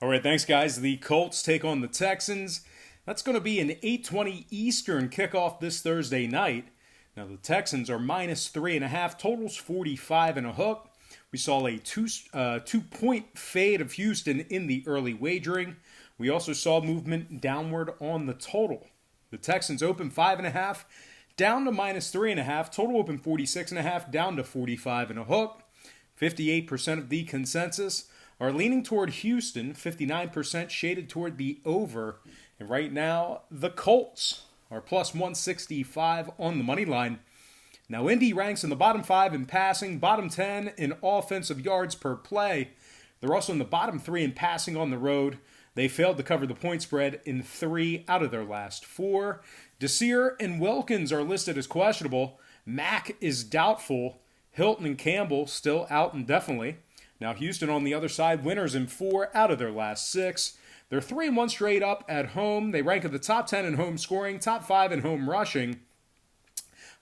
All right, thanks, guys. The Colts take on the Texans. That's going to be an 8:20 Eastern kickoff this Thursday night. Now, the Texans are minus 3.5. Totals 45 and a hook. We saw a two-point fade of Houston in the early wagering. We also saw movement downward on the total. The Texans open 5.5, down to minus 3.5. Total open 46.5, down to 45 and a hook. 58% of the consensus are leaning toward Houston, 59% shaded toward the over. And right now, the Colts are plus 165 on the money line. Now, Indy ranks in the bottom 5 in passing, bottom 10 in offensive yards per play. They're also in the bottom 3 in passing on the road. They failed to cover the point spread in 3 out of their last 4. Desir and Wilkins are listed as questionable. Mack is doubtful. Hilton and Campbell still out indefinitely. Now, Houston on the other side, winners in 4 out of their last 6. They're 3-1 straight up at home. They rank at the top 10 in home scoring, top 5 in home rushing.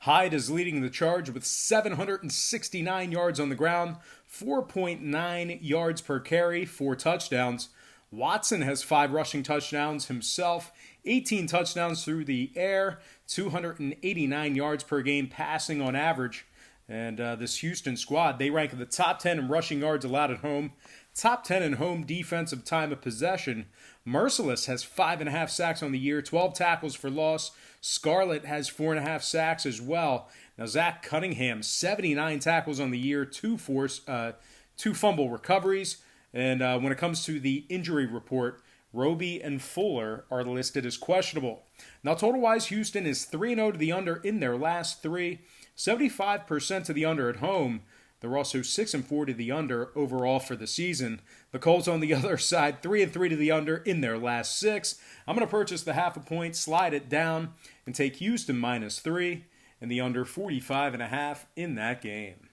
Hyde is leading the charge with 769 yards on the ground, 4.9 yards per carry, 4 touchdowns. Watson has 5 rushing touchdowns himself, 18 touchdowns through the air, 289 yards per game passing on average. And this Houston squad, they rank in the top 10 in rushing yards allowed at home, top 10 in home defensive time of possession. Merciless has 5.5 sacks on the year, 12 tackles for loss. Scarlett has 4.5 sacks as well. Now, Zach Cunningham, 79 tackles on the year, 2 fumble recoveries. And when it comes to the injury report, Roby and Fuller are listed as questionable. Now, total-wise, Houston is 3-0 to the under in their last 3. 75% to the under at home. They're also 6-4 to the under overall for the season. The Colts on the other side, 3-3 to the under in their last 6. I'm going to purchase the half a point, slide it down, and take Houston minus 3 and the under 45.5 in that game.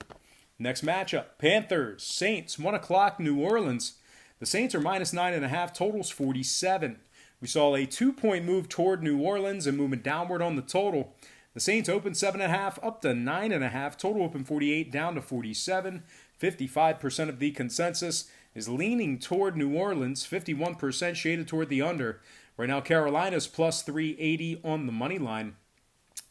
Next matchup, Panthers, Saints, 1 o'clock, New Orleans. The Saints are minus 9.5, totals 47. We saw a 2-point move toward New Orleans and movement downward on the total. The Saints open 7.5 up to 9.5. Total open 48 down to 47. 55% of the consensus is leaning toward New Orleans. 51% shaded toward the under. Right now, Carolina's plus 380 on the money line.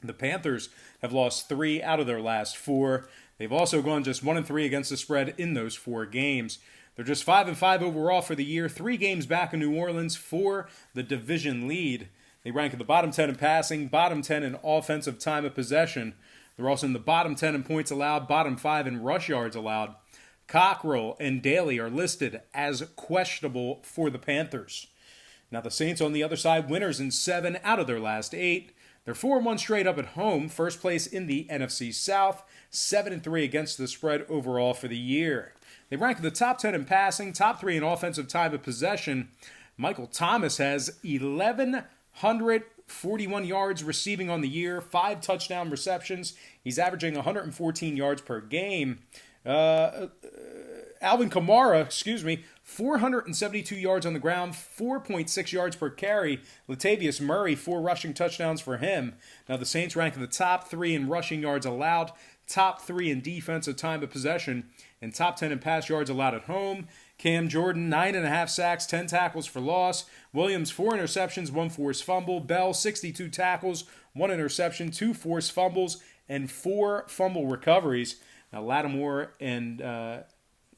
The Panthers have lost 3 out of their last 4. They've also gone just 1-3 against the spread in those 4 games. They're just 5-5 overall for the year. 3 games back in New Orleans for the division lead. They rank in the bottom 10 in passing, bottom 10 in offensive time of possession. They're also in the bottom 10 in points allowed, bottom 5 in rush yards allowed. Cockrell and Daly are listed as questionable for the Panthers. Now, the Saints on the other side, winners in 7 out of their last 8. They're 4-1 straight up at home, first place in the NFC South, 7-3 against the spread overall for the year. They rank in the top 10 in passing, top 3 in offensive time of possession. Michael Thomas has 1,141 yards receiving on the year, 5 touchdown receptions. He's averaging 114 yards per game. Alvin Kamara, 472 yards on the ground, 4.6 yards per carry. Latavius Murray, 4 rushing touchdowns for him. Now, the Saints rank in the top 3 in rushing yards allowed, top 3 in defensive time of possession, and top 10 in pass yards allowed at home. Cam Jordan, 9.5 sacks, 10 tackles for loss. Williams, 4 interceptions, 1 forced fumble. Bell, 62 tackles, 1 interception, 2 forced fumbles, and 4 fumble recoveries. Now, Lattimore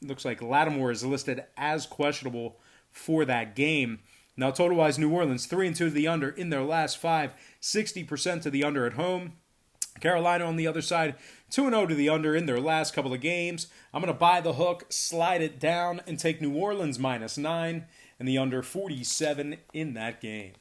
looks like Lattimore is listed as questionable for that game. Now, total-wise, New Orleans, 3-2 to the under in their last 5, 60% to the under at home. Carolina on the other side, 2-0 to the under in their last couple of games. I'm going to buy the hook, slide it down, and take New Orleans minus 9 and the under 47 in that game.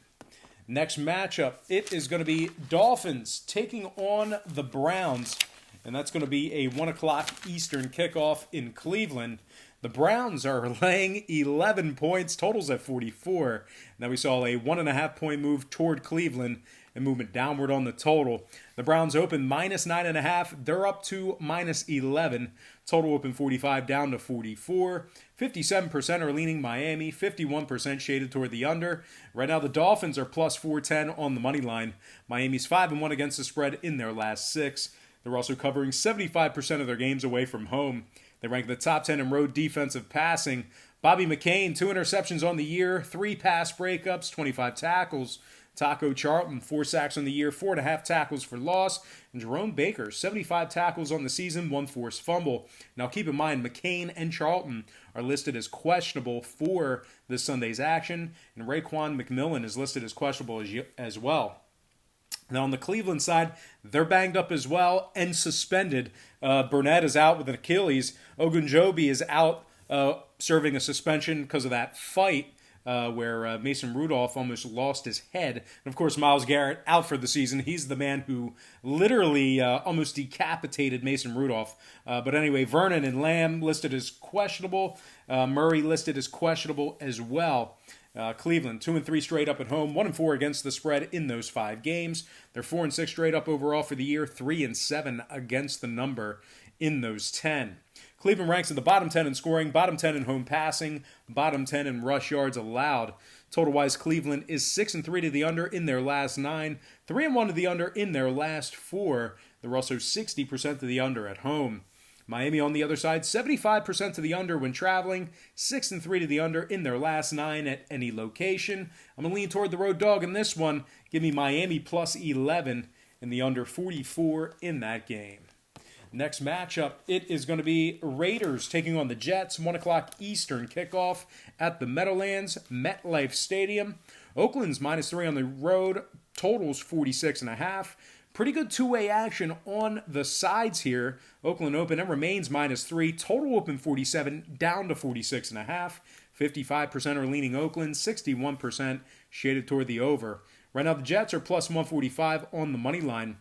Next matchup, it is going to be Dolphins taking on the Browns, and that's going to be a 1 o'clock Eastern kickoff in Cleveland. The Browns are laying 11 points, totals at 44. Now we saw a 1.5-point move toward Cleveland and movement downward on the total. The Browns open minus 9.5. They're up to minus 11. Total open 45 down to 44. 57% are leaning Miami. 51% shaded toward the under. Right now the Dolphins are plus 410 on the money line. Miami's 5-1 against the spread in their last 6. They're also covering 75% of their games away from home. They rank the top 10 in road defensive passing, Bobby McCain, 2 interceptions on the year, 3 pass breakups, 25 tackles. Taco Charlton, 4 sacks on the year, 4.5 tackles for loss. And Jerome Baker, 75 tackles on the season, 1 forced fumble. Now keep in mind, McCain and Charlton are listed as questionable for this Sunday's action. And Raekwon McMillan is listed as questionable as well. Now on the Cleveland side, they're banged up as well and suspended. Burnett is out with an Achilles. Ogunjobi is out serving a suspension because of that fight where Mason Rudolph almost lost his head. And of course, Myles Garrett out for the season. He's the man who literally almost decapitated Mason Rudolph. But anyway, Vernon and Lamb listed as questionable. Murray listed as questionable as well. Cleveland, 2-3 straight up at home, 1-4 against the spread in those 5 games. They're 4-6 straight up overall for the year, 3-7 against the number in those 10. Cleveland ranks in the bottom 10 in scoring, bottom 10 in home passing, bottom 10 in rush yards allowed. Total-wise, Cleveland is 6-3 to the under in their last 9, 3-1 to the under in their last 4. They're also 60% to the under at home. Miami on the other side, 75% to the under when traveling, 6-3 to the under in their last 9 at any location. I'm going to lean toward the road dog in this one. Give me Miami plus 11 and the under 44 in that game. Next matchup, it is going to be Raiders taking on the Jets, 1 o'clock Eastern kickoff at the Meadowlands, MetLife Stadium. Oakland's -3 on the road, totals 46.5. Pretty good two-way action on the sides here. Oakland open and remains -3. Total open 47, down to 46.5. 55% are leaning Oakland, 61% shaded toward the over. Right now the Jets are plus 145 on the money line.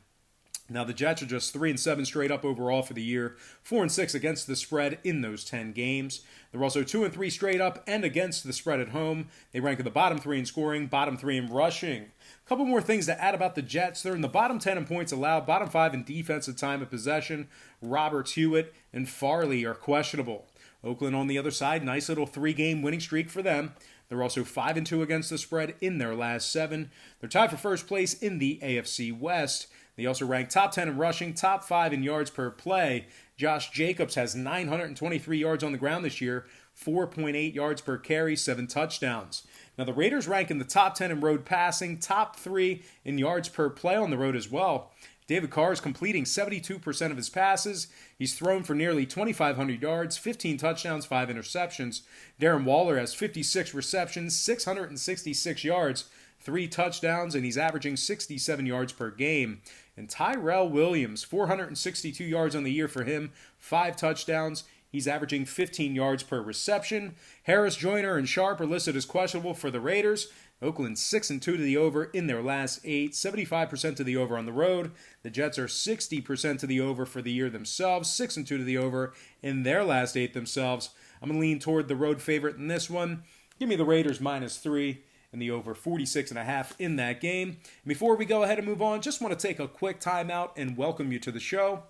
Now the Jets are just 3-7 straight up overall for the year, 4-6 against the spread in those 10 games. They're also 2-3 straight up and against the spread at home. They rank in the bottom 3 in scoring, bottom 3 in rushing. A couple more things to add about the Jets. They're in the bottom 10 in points allowed, bottom 5 in defensive time of possession. Roberts, Hewitt, and Farley are questionable. Oakland on the other side, nice little 3-game winning streak for them. They're also 5-2 against the spread in their last 7. They're tied for first place in the AFC West. They also rank top 10 in rushing, top 5 in yards per play. Josh Jacobs has 923 yards on the ground this year, 4.8 yards per carry, 7 touchdowns. Now the Raiders rank in the top 10 in road passing, top 3 in yards per play on the road as well. David Carr is completing 72% of his passes. He's thrown for nearly 2,500 yards, 15 touchdowns, 5 interceptions. Darren Waller has 56 receptions, 666 yards, 3 touchdowns, and he's averaging 67 yards per game. And Tyrell Williams, 462 yards on the year for him, 5 touchdowns. He's averaging 15 yards per reception. Harris, Joyner, and Sharp are listed as questionable for the Raiders. Oakland 6-2 to the over in their last 8, 75% to the over on the road. The Jets are 60% to the over for the year themselves, 6-2 to the over in their last 8 themselves. I'm going to lean toward the road favorite in this one. Give me the Raiders -3 and the over 46.5 in that game. And before we go ahead and move on, just want to take a quick timeout and welcome you to the show.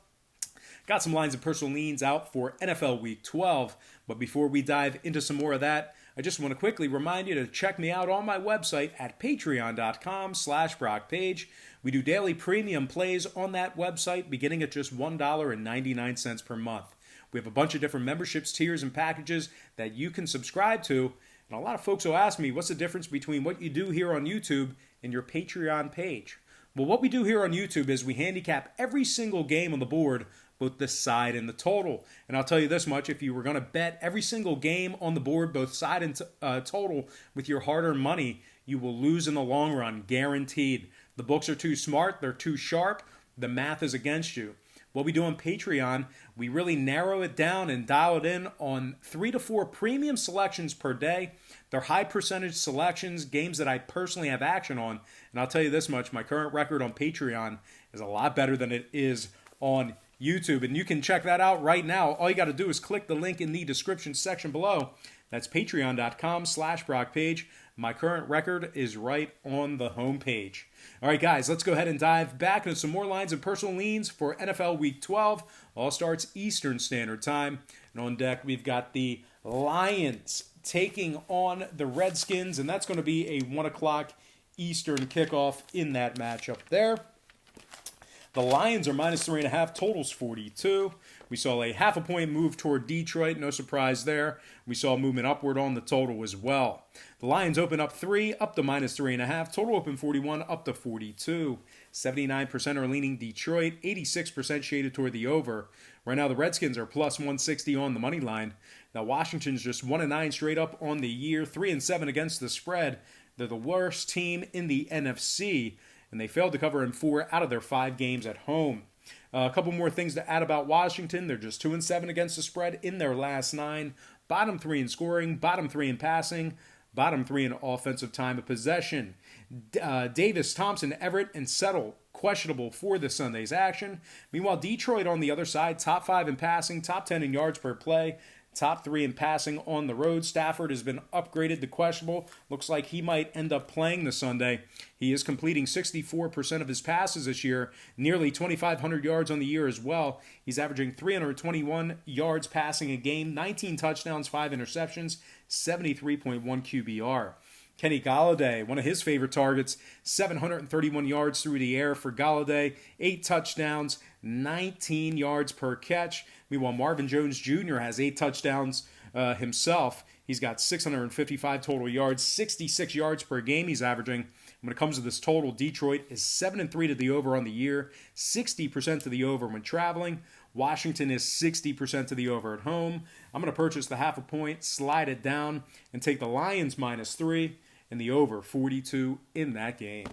Got some lines and personal leans out for NFL Week 12, but before we dive into some more of that, I just want to quickly remind you to check me out on my website at patreon.com/BrockPage. We do daily premium plays on that website beginning at just $1.99 per month. We have a bunch of different memberships, tiers, and packages that you can subscribe to. And a lot of folks will ask me, what's the difference between what you do here on YouTube and your Patreon page? Well, what we do here on YouTube is we handicap every single game on the board, both the side and the total. And I'll tell you this much, if you were going to bet every single game on the board, both side and total, with your hard-earned money, you will lose in the long run, guaranteed. The books are too smart, they're too sharp, the math is against you. What we do on Patreon, we really narrow it down and dial it in on 3 to 4 premium selections per day. They're high percentage selections, games that I personally have action on. And I'll tell you this much, my current record on Patreon is a lot better than it is on YouTube. And you can check that out right now. All you got to do is click the link in the description section below. That's patreon.com/BrockPage. My current record is right on the homepage. All right, guys, let's go ahead and dive back into some more lines and personal leans for NFL Week 12. All starts Eastern Standard Time. And on deck, we've got the Lions taking on the Redskins, and that's going to be a 1 o'clock Eastern kickoff in that matchup there. The Lions are -3.5, totals 42. We saw a half a point move toward Detroit. No surprise there. We saw movement upward on the total as well. The Lions open up 3, up to minus 3.5. Total open 41, up to 42. 79% are leaning Detroit. 86% shaded toward the over. Right now, the Redskins are plus 160 on the money line. Now, Washington's just 1-9 straight up on the year. 3-7 against the spread. They're the worst team in the NFC, and they failed to cover in 4 out of their 5 games at home. A couple more things to add about Washington. They're just 2-7 against the spread in their last 9. Bottom 3 in scoring, bottom 3 in passing, bottom 3 in offensive time of possession. Davis, Thompson, Everett, and Settle questionable for this Sunday's action. Meanwhile, Detroit on the other side, top 5 in passing, top 10 in yards per play, top 3 in passing on the road. Stafford has been upgraded to questionable. Looks like he might end up playing this Sunday. He is completing 64% of his passes this year, nearly 2,500 yards on the year as well. He's averaging 321 yards passing a game, 19 touchdowns, 5 interceptions, 73.1 QBR. Kenny Golladay, one of his favorite targets, 731 yards through the air for Golladay, 8 touchdowns, 19 yards per catch. Meanwhile, Marvin Jones Jr. has 8 touchdowns himself. He's got 655 total yards, 66 yards per game he's averaging. When it comes to this total, Detroit is 7-3 to the over on the year, 60% to the over when traveling. Washington is 60% to the over at home. I'm going to purchase the half a point, slide it down, and take the Lions minus 3 and the over 42 in that game.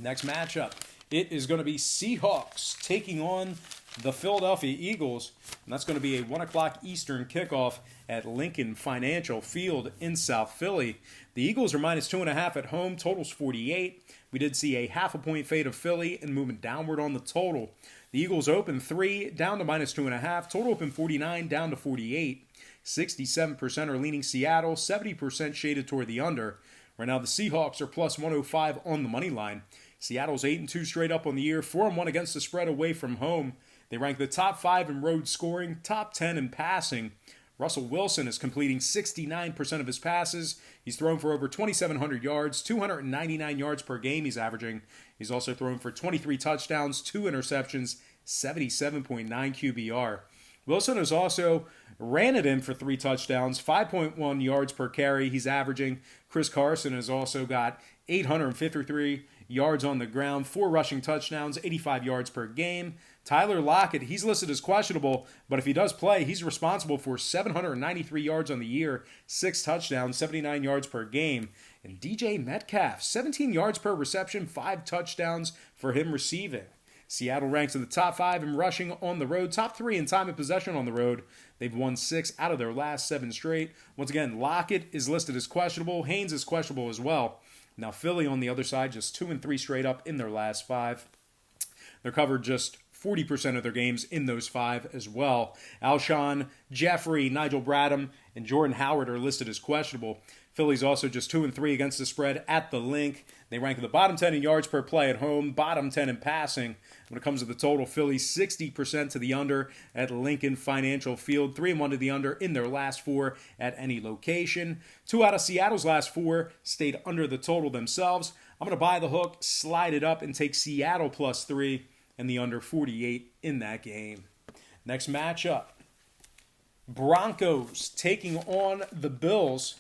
Next matchup, it is going to be Seahawks taking on the Philadelphia Eagles, and that's going to be a 1 o'clock Eastern kickoff at Lincoln Financial Field in South Philly. The Eagles are minus 2.5 at home, total's 48. We did see a half a point fade of Philly and movement downward on the total. The Eagles open 3, down to minus 2.5, total open 49, down to 48. 67% are leaning Seattle, 70% shaded toward the under. Right now, the Seahawks are plus 105 on the money line. Seattle's 8-2 straight up on the year, 4-1 against the spread away from home. They rank the top 5 in road scoring, top 10 in passing. Russell Wilson is completing 69% of his passes. He's thrown for over 2,700 yards, 299 yards per game he's averaging. He's also thrown for 23 touchdowns, 2 interceptions, 77.9 QBR. Wilson has also ran it in for 3 touchdowns, 5.1 yards per carry he's averaging. Chris Carson has also got 853 yards on the ground, 4 rushing touchdowns, 85 yards per game. Tyler Lockett, he's listed as questionable, but if he does play, he's responsible for 793 yards on the year, 6 touchdowns, 79 yards per game. And DJ Metcalf, 17 yards per reception, 5 touchdowns for him receiving. Seattle ranks in the top 5 in rushing on the road, top 3 in time of possession on the road. They've won 6 out of their last 7 straight. Once again, Lockett is listed as questionable. Haynes is questionable as well. Now, Philly on the other side, just 2-3 straight up in their last 5. They're covered just 40% of their games in those 5 as well. Alshon Jeffrey, Nigel Bradham, and Jordan Howard are listed as questionable. Philly's also just 2-3 against the spread at the link. They rank in the bottom 10 in yards per play at home, bottom 10 in passing. When it comes to the total, Philly 60% to the under at Lincoln Financial Field, 3-1 to the under in their last 4 at any location. 2 out of Seattle's last 4 stayed under the total themselves. I'm going to buy the hook, slide it up, and take Seattle plus 3 and the under 48 in that game. Next matchup, Broncos taking on the Bills,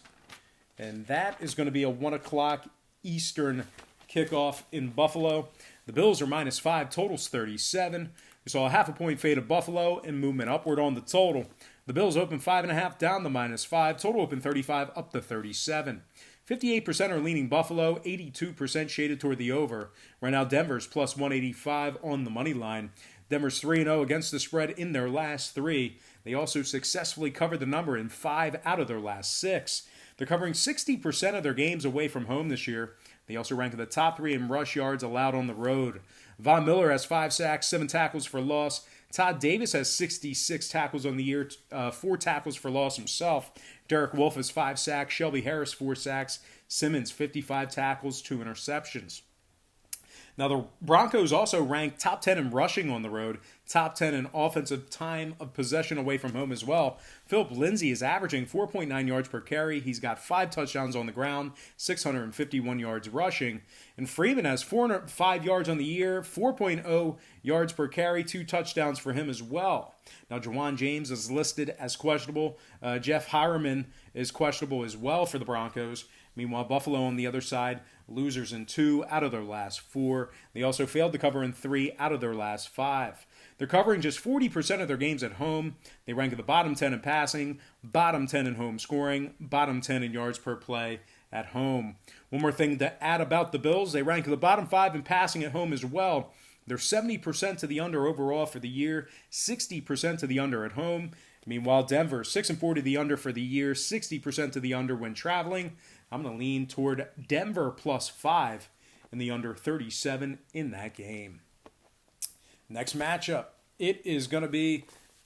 and that is going to be a 1 o'clock Eastern kickoff in Buffalo. The Bills are minus 5, total's 37. We saw a half a point fade of Buffalo and movement upward on the total. The Bills open 5.5, down to minus 5, total open 35, up to 37. 58% are leaning Buffalo, 82% shaded toward the over. Right now, Denver's plus 185 on the money line. Denver's 3-0 against the spread in their last 3. They also successfully covered the number in 5 out of their last 6. They're covering 60% of their games away from home this year. They also rank in the top 3 in rush yards allowed on the road. Von Miller has 5 sacks, 7 tackles for loss. Todd Davis has 66 tackles on the year, 4 tackles for loss himself. Derek Wolfe has 5 sacks. Shelby Harris, 4 sacks. Simmons, 55 tackles, 2 interceptions. Now, the Broncos also rank top 10 in rushing on the road, top 10 in offensive time of possession away from home as well. Philip Lindsay is averaging 4.9 yards per carry. He's got 5 touchdowns on the ground, 651 yards rushing. And Freeman has 405 yards on the year, 4.0 yards per carry, 2 touchdowns for him as well. Now, Jawan James is listed as questionable. Jeff Hireman is questionable as well for the Broncos. Meanwhile, Buffalo on the other side, losers in 2 out of their last 4. They also failed to cover in 3 out of their last 5. They're covering just 40% of their games at home. They rank at the bottom 10 in passing, bottom 10 in home scoring, bottom 10 in yards per play at home. One more thing to add about the Bills, they rank at the bottom 5 in passing at home as well. They're 70% to the under overall for the year, 60% to the under at home. Meanwhile, Denver, 6-4 to the under for the year, 60% to the under when traveling. I'm going to lean toward Denver plus 5 and the under 37 in that game. Next matchup, it is going to be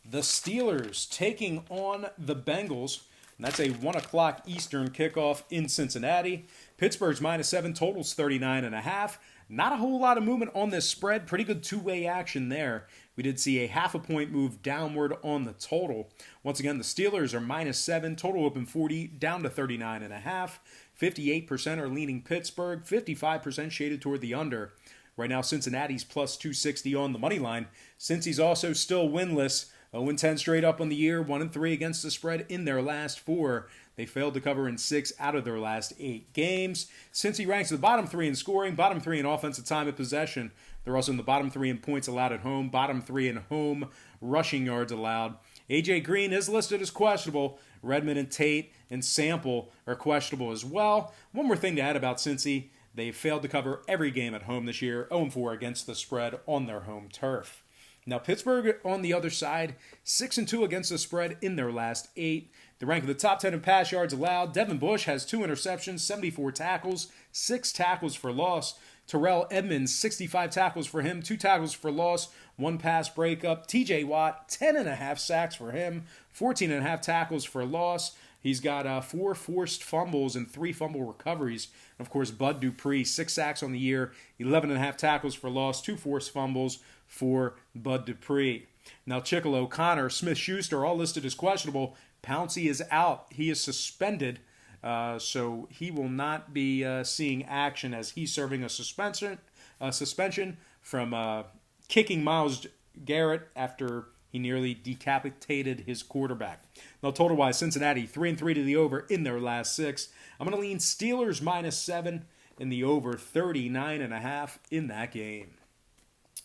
the Steelers taking on the Bengals. And that's a 1 o'clock Eastern kickoff in Cincinnati. Pittsburgh's -7, totals 39.5. Not a whole lot of movement on this spread. Pretty good two-way action there. We did see a half a point move downward on the total. Once again, the Steelers are -7, total open 40, down to 39.5. 58% are leaning Pittsburgh, 55% shaded toward the under. Right now, Cincinnati's plus 260 on the money line. Since he's also still winless, 0-10 straight up on the year, 1-3 against the spread in their last 4. They failed to cover in 6 out of their last 8 games. Since he ranks the bottom 3 in scoring, bottom 3 in offensive time of possession, they're also in the bottom 3 in points allowed at home, bottom 3 in home rushing yards allowed. A.J. Green is listed as questionable. Redmond and Tate and Sample are questionable as well. One more thing to add about Cincy, they failed to cover every game at home this year, 0-4 against the spread on their home turf. Now, Pittsburgh on the other side, 6-2 against the spread in their last 8. They rank in the top 10 in pass yards allowed. Devin Bush has 2 interceptions, 74 tackles, 6 tackles for loss. Terrell Edmonds, 65 tackles for him, 2 tackles for loss, 1 pass breakup. TJ Watt, 10.5 sacks for him, 14.5 tackles for loss. He's got 4 forced fumbles and 3 fumble recoveries. And of course, Bud Dupree, 6 sacks on the year, 11.5 tackles for loss, 2 forced fumbles for Bud Dupree. Now, Chickle O'Connor, Smith-Schuster, all listed as questionable. Pouncey is out. He is suspended, so he will not be seeing action as he's serving a suspension from kicking Myles Garrett after he nearly decapitated his quarterback. Now, total-wise, Cincinnati 3-3 to the over in their last 6. I'm going to lean Steelers -7 in the over 39.5 in that game.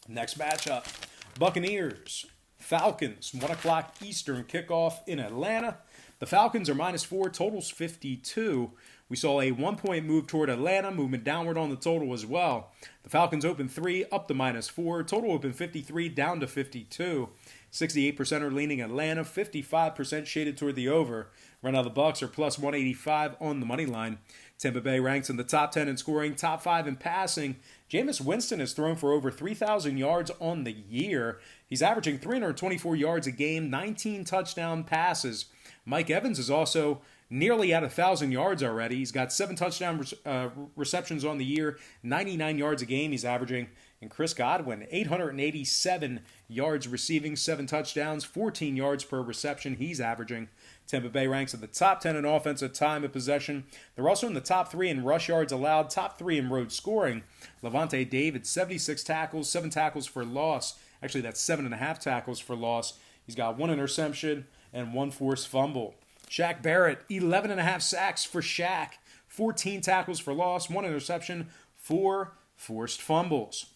Next matchup, Buccaneers, Falcons, 1 o'clock Eastern kickoff in Atlanta. The Falcons are -4, totals 52. We saw a 1-point move toward Atlanta, movement downward on the total as well. The Falcons open 3, up to -4, total open 53, down to 52. 68% are leaning Atlanta, 55% shaded toward the over. Right now the Bucs are plus 185 on the money line. Tampa Bay ranks in the top 10 in scoring, top 5 in passing. Jameis Winston has thrown for over 3,000 yards on the year. He's averaging 324 yards a game, 19 touchdown passes. Mike Evans is also nearly at 1,000 yards already. He's got 7 touchdown receptions on the year, 99 yards a game he's averaging. And Chris Godwin, 887 yards receiving, 7 touchdowns, 14 yards per reception he's averaging. Tampa Bay ranks in the top 10 in offensive time of possession. They're also in the top 3 in rush yards allowed, top 3 in road scoring. Levante David, 76 tackles, 7 tackles for loss. Actually, that's 7.5 tackles for loss. He's got 1 interception and 1 forced fumble. Shaq Barrett, 11.5 sacks for Shaq, 14 tackles for loss, 1 interception, 4 forced fumbles.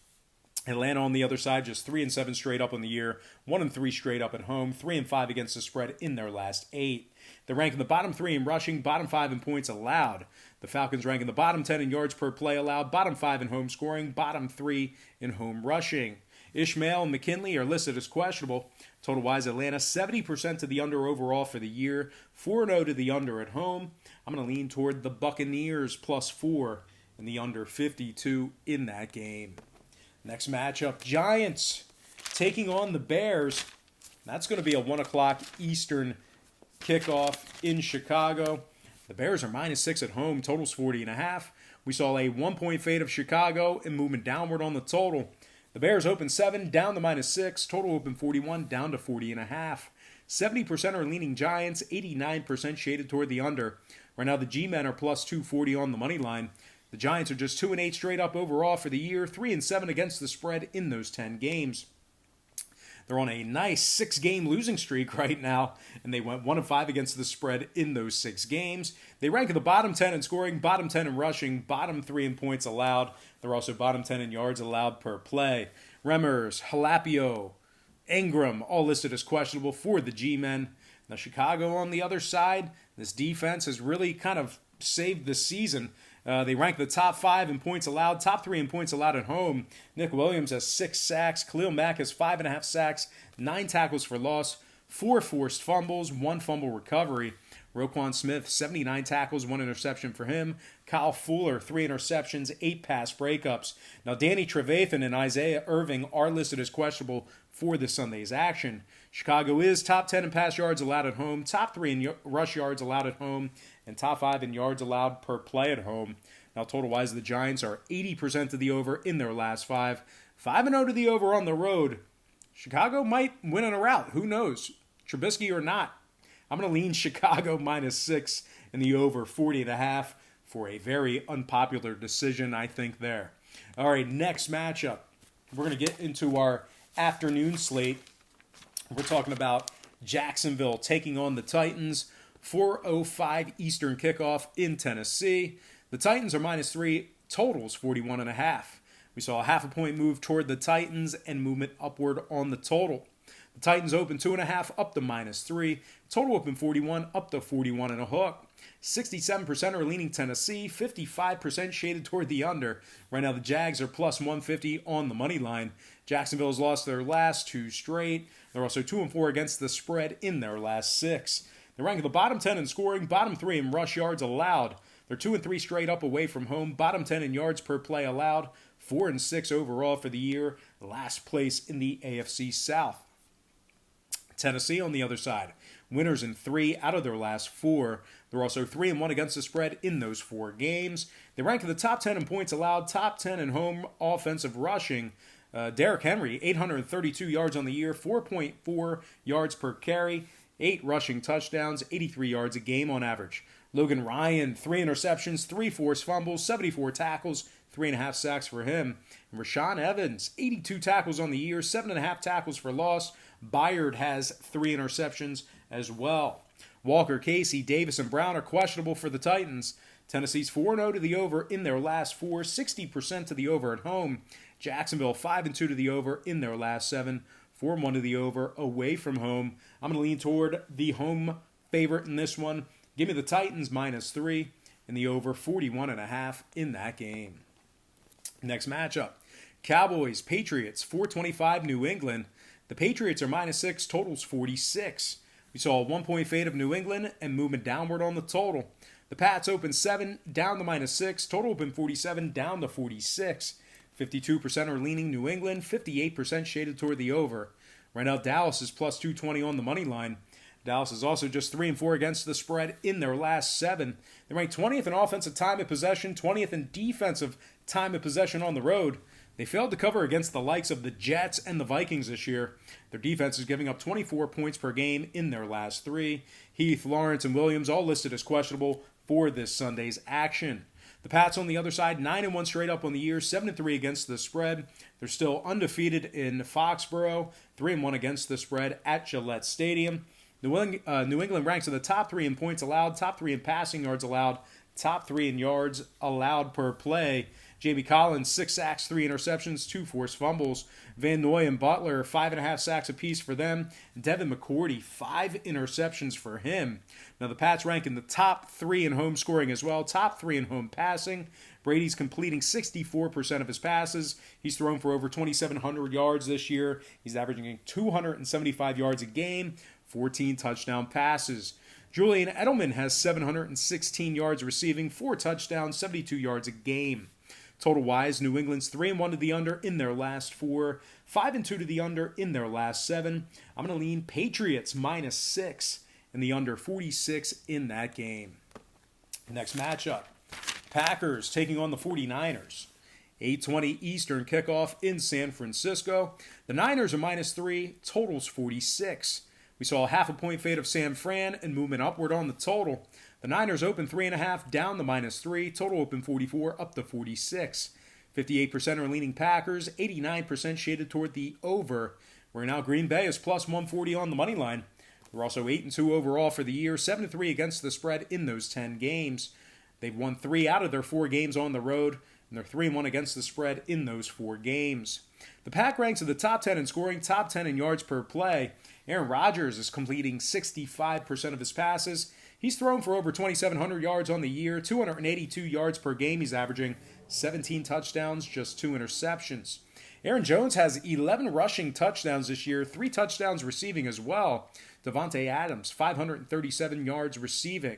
Atlanta on the other side, just 3-7 straight up on the year, 1-3 straight up at home, 3-5 against the spread in their last 8. They're ranking the bottom 3 in rushing, bottom 5 in points allowed. The Falcons ranking the bottom 10 in yards per play allowed, bottom 5 in home scoring, bottom 3 in home rushing. Ishmael and McKinley are listed as questionable. Total-wise, Atlanta 70% to the under overall for the year, 4-0 to the under at home. I'm going to lean toward the Buccaneers +4 and the under 52 in that game. Next matchup, Giants taking on the Bears. That's going to be a 1 o'clock Eastern kickoff in Chicago. The Bears are -6 at home, totals 40.5. We saw a 1-point fade of Chicago and movement downward on the total. The Bears open 7, down to -6. Total open 41, down to 40.5. 70% are leaning Giants, 89% shaded toward the under. Right now, the G-men are plus 240 on the money line. The Giants are just 2-8 straight up overall for the year, 3-7 against the spread in those 10 games. They're on a nice 6-game losing streak right now, and they went 1-5 against the spread in those 6 games. They rank in the bottom 10 in scoring, bottom 10 in rushing, bottom 3 in points allowed. They're also bottom 10 in yards allowed per play. Remmers, Halapio, Ingram, all listed as questionable for the G-men. Now, Chicago on the other side, this defense has really kind of saved the season. They rank the top 5 in points allowed, top 3 in points allowed at home. Nick Williams has 6 sacks. Khalil Mack has 5.5 sacks, 9 tackles for loss, 4 forced fumbles, 1 fumble recovery. Roquan Smith, 79 tackles, 1 interception for him. Kyle Fuller, 3 interceptions, 8 pass breakups. Now, Danny Trevathan and Isaiah Irving are listed as questionable for this Sunday's action. Chicago is top 10 in pass yards allowed at home, top 3 in rush yards allowed at home, and top 5 in yards allowed per play at home. Now, total-wise, the Giants are 80% to the over in their last 5. 5-0 to the over on the road. Chicago might win on a rout. Who knows? Trubisky or not. I'm going to lean Chicago -6 in the over 40.5 for a very unpopular decision, I think, there. All right, next matchup. We're going to get into our afternoon slate. We're talking about Jacksonville taking on the Titans. 4:05 Eastern kickoff in Tennessee. The Titans are -3, totals 41.5. We saw a half a point move toward the Titans and movement upward on the total. The Titans open 2.5 up to -3. Total open 41 up to 41 and a hook. 67% are leaning Tennessee, 55% shaded toward the under. Right now the Jags are plus 150 on the money line. Jacksonville has lost their last 2 straight. They're also 2-4 against the spread in their last 6. They rank in the bottom 10 in scoring, bottom 3 in rush yards allowed. They're 2-3 straight up away from home, bottom 10 in yards per play allowed, 4-6 overall for the year, last place in the AFC South. Tennessee on the other side, winners in 3 out of their last 4. They're also 3-1 against the spread in those 4 games. They rank in the top 10 in points allowed, top 10 in home offensive rushing. Derrick Henry, 832 yards on the year, 4.4 yards per carry, 8 rushing touchdowns, 83 yards a game on average. Logan Ryan, 3 interceptions, 3 forced fumbles, 74 tackles, 3.5 sacks for him. And Rashaan Evans, 82 tackles on the year, 7.5 tackles for loss. Byard has 3 interceptions as well. Walker, Casey, Davis, and Brown are questionable for the Titans. Tennessee's 4-0 to the over in their last 4, 60% to the over at home. Jacksonville 5-2 to the over in their last 7, 4-1 to the over away from home. I'm going to lean toward the home favorite in this one. Give me the Titans -3 and the over 41.5 in that game. Next matchup, Cowboys, Patriots, 425 New England. The Patriots are -6, totals 46. We saw a 1-point fade of New England and movement downward on the total. The Pats open 7, down to -6. Total open 47, down to 46. 52% are leaning New England, 58% shaded toward the over. Right now, Dallas is plus 220 on the money line. Dallas is also just 3-4 against the spread in their last 7. They rank 20th in offensive time of possession, 20th in defensive time of possession on the road. They failed to cover against the likes of the Jets and the Vikings this year. Their defense is giving up 24 points per game in their last 3. Heath, Lawrence, and Williams all listed as questionable for this Sunday's action. The Pats on the other side, 9-1 straight up on the year, 7-3 against the spread. They're still undefeated in Foxborough, 3-1 against the spread at Gillette Stadium. New England ranks in the top 3 in points allowed, top 3 in passing yards allowed, top 3 in yards allowed per play. Jamie Collins, 6 sacks, 3 interceptions, 2 forced fumbles. Van Noy and Butler, 5.5 sacks apiece for them. Devin McCourty, 5 interceptions for him. Now the Pats rank in the top 3 in home scoring as well, top 3 in home passing. Brady's completing 64% of his passes. He's thrown for over 2,700 yards this year. He's averaging 275 yards a game, 14 touchdown passes. Julian Edelman has 716 yards receiving, 4 touchdowns, 72 yards a game. Total-wise, New England's 3-1 to the under in their last 4, 5-2 to the under in their last 7. I'm going to lean Patriots -6 and the under 46 in that game. Next matchup, Packers taking on the 49ers. 8:20 Eastern kickoff in San Francisco. The Niners are -3, totals 46. We saw a half a point fade of San Fran and movement upward on the total. The Niners open 3.5, down to -3, total open 44, up to 46. 58% are leaning Packers, 89% shaded toward the over, where now Green Bay is plus 140 on the money line. They're also 8-2 overall for the year, 7-3 against the spread in those 10 games. They've won 3 out of their 4 games on the road, and they're 3-1 against the spread in those 4 games. The Pack ranks in the top 10 in scoring, top 10 in yards per play. Aaron Rodgers is completing 65% of his passes. He's thrown for over 2,700 yards on the year, 282 yards per game. He's averaging 17 touchdowns, just 2 interceptions. Aaron Jones has 11 rushing touchdowns this year, 3 touchdowns receiving as well. Devontae Adams, 537 yards receiving.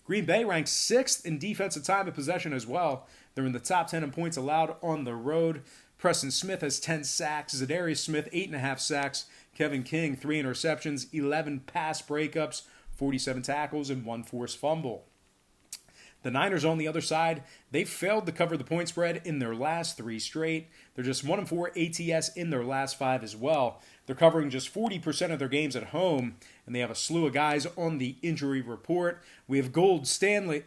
Green Bay ranks 6th in defensive time of possession as well. They're in the top 10 in points allowed on the road. Preston Smith has 10 sacks. Zadarius Smith, 8.5 sacks. Kevin King, 3 interceptions, 11 pass breakups, 47 tackles, and 1 forced fumble. The Niners on the other side, they've failed to cover the point spread in their last 3 straight. They're just 1-4 ATS in their last 5 as well. They're covering just 40% of their games at home, and they have a slew of guys on the injury report. We have Gould, Staley,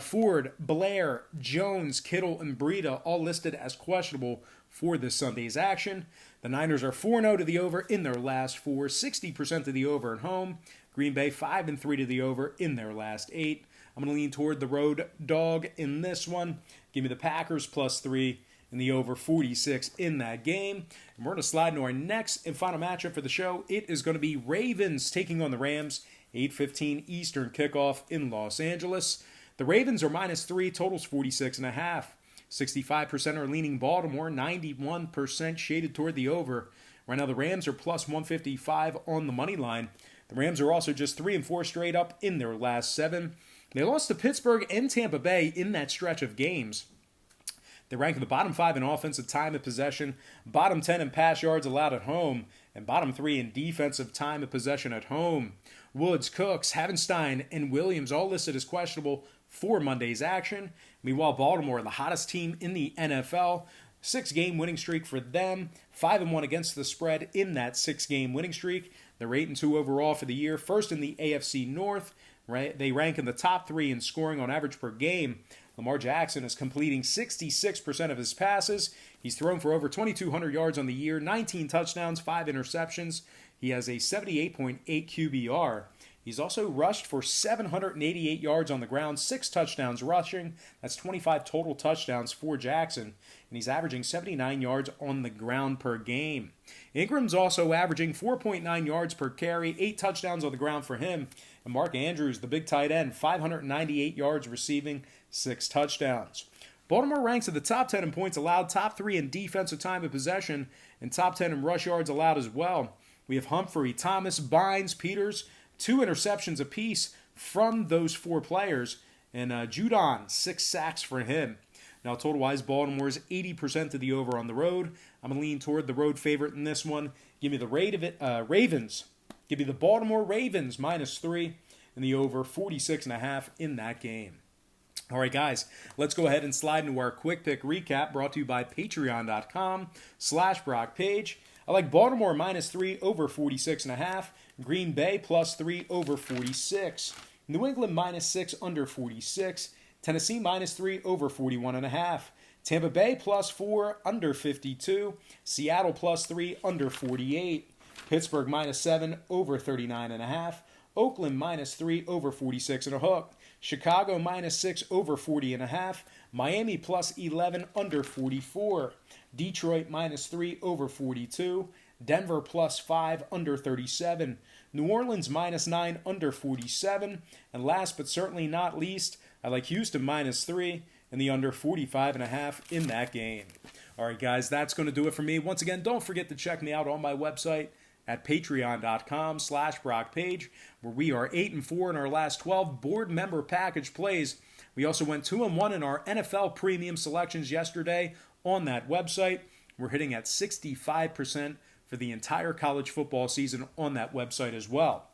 Ford, Blair, Jones, Kittle, and Breida all listed as questionable for this Sunday's action. The Niners are 4-0 to the over in their last 4, 60% to the over at home. Green Bay 5-3 to the over in their last 8. I'm going to lean toward the road dog in this one. Give me the Packers +3 and the over 46 in that game. And we're going to slide into our next and final matchup for the show. It is going to be Ravens taking on the Rams, 8:15 Eastern kickoff in Los Angeles. The Ravens are -3, totals 46.5. 65% are leaning Baltimore, 91% shaded toward the over. Right now the Rams are plus 155 on the money line. The Rams are also just 3-4 straight up in their last 7. They lost to Pittsburgh and Tampa Bay in that stretch of games. They rank in the bottom 5 in offensive time of possession, bottom 10 in pass yards allowed at home, and bottom 3 in defensive time of possession at home. Woods, Cooks, Havenstein, and Williams all listed as questionable for Monday's action. Meanwhile, Baltimore, the hottest team in the NFL, 6-game winning streak for them, 5-1 against the spread in that 6-game winning streak. They're 8-2 overall for the year, first in the AFC North. Right? They rank in the top 3 in scoring on average per game. Lamar Jackson is completing 66% of his passes. He's thrown for over 2,200 yards on the year, 19 touchdowns, 5 interceptions. He has a 78.8 QBR. He's also rushed for 788 yards on the ground, 6 touchdowns rushing. That's 25 total touchdowns for Jackson. And he's averaging 79 yards on the ground per game. Ingram's also averaging 4.9 yards per carry, 8 touchdowns on the ground for him. And Mark Andrews, the big tight end, 598 yards receiving, 6 touchdowns. Baltimore ranks at the top 10 in points allowed, top 3 in defensive time of possession, and top 10 in rush yards allowed as well. We have Humphrey, Thomas, Bynes, Peters, 2 interceptions apiece from those 4 players, and Judon, 6 sacks for him. Now, total-wise, Baltimore's 80% to the over on the road. I'm going to lean toward the road favorite in this one. Give me the Ravens. Give me the Baltimore Ravens -3 and the over 46.5 in that game. All right, guys, let's go ahead and slide into our quick pick recap brought to you by patreon.com/Brock Page. I like Baltimore -3 over 46.5. Green Bay +3 over 46. New England -6 under 46. Tennessee -3 over 41.5. Tampa Bay +4 under 52. Seattle +3 under 48. Pittsburgh -7 over 39.5. Oakland -3 over 46.5. Chicago -6 over 40.5. Miami +11 under 44. Detroit -3 over 42. Denver +5 under 37. New Orleans -9 under 47. And last but certainly not least, I like Houston -3 and the under 45.5 in that game. All right, guys, that's going to do it for me. Once again, don't forget to check me out on my website at patreon.com/Brock Page, where we are 8-4 in our last 12 board member package plays. We also went 2-1 in our NFL premium selections yesterday on that website. We're hitting at 65% for the entire college football season on that website as well.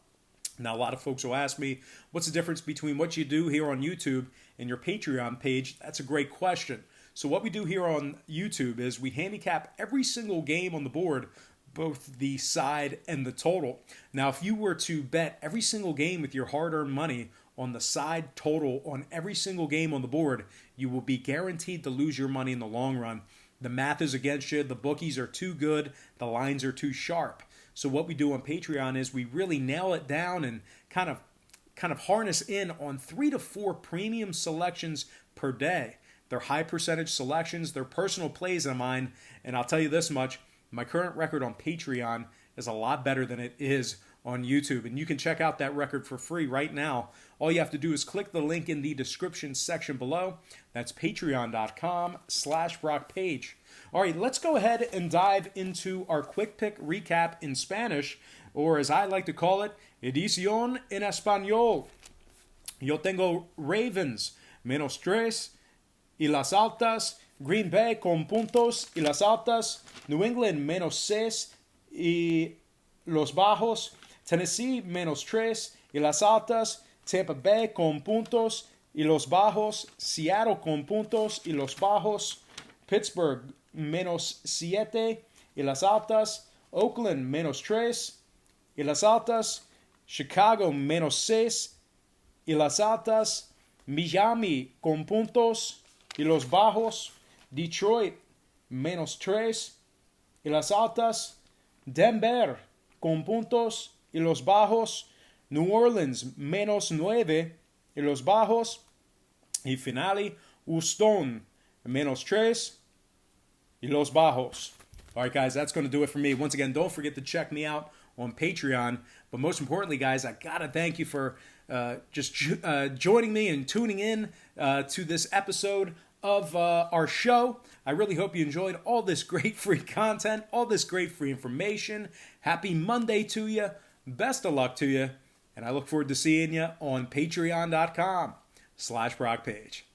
Now, a lot of folks will ask me, what's the difference between what you do here on YouTube and your Patreon page? That's a great question. So what we do here on YouTube is we handicap every single game on the board, both the side and the total. Now, if you were to bet every single game with your hard-earned money on the side total on every single game on the board, you will be guaranteed to lose your money in the long run. The math is against you. The bookies are too good. The lines are too sharp. So what we do on Patreon is we really nail it down and kind of harness in on 3 to 4 premium selections per day. They're high percentage selections. They're personal plays of mine. And I'll tell you this much, my current record on Patreon is a lot better than it is on YouTube. And you can check out that record for free right now. All you have to do is click the link in the description section below. That's patreon.com/BrockPage. All right, let's go ahead and dive into our quick pick recap in Spanish, or as I like to call it, Edición en Español. Yo tengo Ravens, -3, y las altas, Green Bay con puntos y las altas, New England, -6, y los bajos, Tennessee, -3, y las altas, Tampa Bay con puntos y los bajos, Seattle con puntos y los bajos, Pittsburgh, -7 y las altas, Oakland, -3 y las altas, Chicago, -6 y las altas, Miami con puntos y los bajos, Detroit, -3 y las altas, Denver con puntos y los bajos, New Orleans, -9 y los bajos, y finale, Houston, -3 y los bajos. All right, guys, that's going to do it for me. Once again, don't forget to check me out on Patreon. But most importantly, guys, I got to thank you for joining me and tuning in to this episode of our show. I really hope you enjoyed all this great free content, all this great free information. Happy Monday to you. Best of luck to you. And I look forward to seeing you on patreon.com/BrockPage.